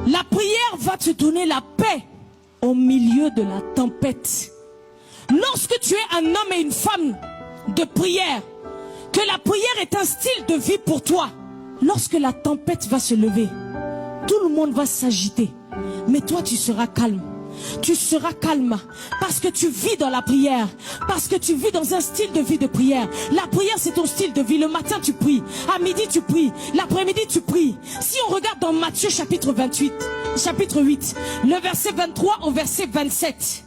La prière va te donner la paix au milieu de la tempête. Lorsque tu es un homme et une femme de prière, que la prière est un style de vie pour toi, lorsque la tempête va se lever, tout le monde va s'agiter, mais toi tu seras calme. Tu seras calme parce que tu vis dans la prière, parce que tu vis dans un style de vie de prière. La prière, c'est ton style de vie. Le matin tu pries, à midi tu pries, l'après-midi tu pries. Si on regarde dans Matthieu chapitre 8, le verset 23 au verset 27,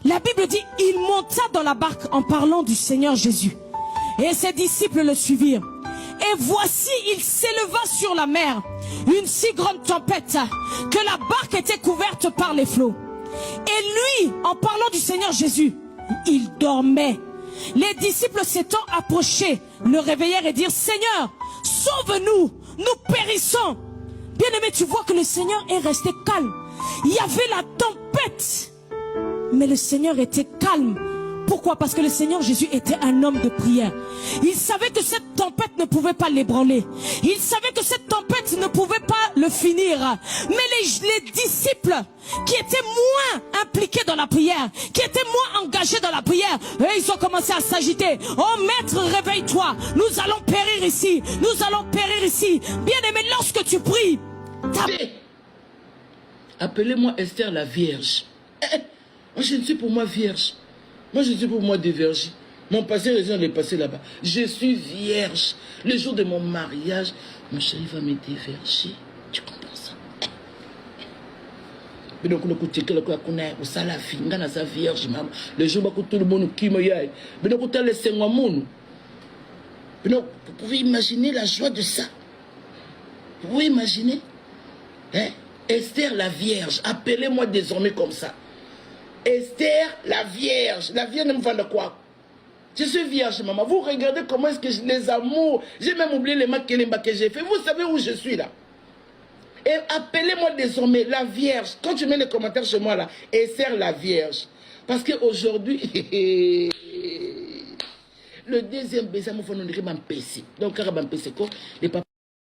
la Bible dit, il monta dans la barque en parlant du Seigneur Jésus, et ses disciples le suivirent. Et voici, il s'éleva sur la mer une si grande tempête que la barque était couverte par les flots. Et lui, en parlant du Seigneur Jésus, il dormait. Les disciples s'étant approchés, le réveillèrent et dirent, Seigneur, sauve-nous, nous périssons. Bien-aimé, tu vois que le Seigneur est resté calme. Il y avait la tempête, mais le Seigneur était calme. Pourquoi? Parce que le Seigneur Jésus était un homme de prière. Il savait que cette tempête ne pouvait pas l'ébranler. Il savait que cette tempête ne pouvait pas le finir. Mais les disciples qui étaient moins impliqués dans la prière, qui étaient moins engagés dans la prière, eux, ils ont commencé à s'agiter. Oh maître, réveille-toi. Nous allons périr ici. Nous allons périr ici. Bien-aimé, lorsque tu pries, appelez-moi Esther la Vierge. Moi, je ne suis pour moi vierge. Moi, je suis pour moi dévergé. Mon passé raison est passé là-bas. Je suis vierge. Le jour de mon mariage, mon chéri va me déverger. Tu comprends ça? Mais donc, on a écouté que on ça la vie. On a sa vierge, maman. Le jour où tout le monde qui me yaille. Mais donc, on a laissé moi mon. Mais donc, vous pouvez imaginer la joie de ça. Vous pouvez imaginer? Hein? Esther la Vierge. Appelez-moi désormais comme ça. Esther, la Vierge. La Vierge ne me vend de quoi? Je suis vierge, maman. Vous regardez comment est-ce que les amours... J'ai même oublié les mains que j'ai fait. Vous savez où je suis là? Et appelez-moi désormais la Vierge. Quand tu mets les commentaires chez moi là, Esther, la Vierge. Parce qu'aujourd'hui... le deuxième baiser, il faut nous dire un PC. Donc, quand on PC, les papas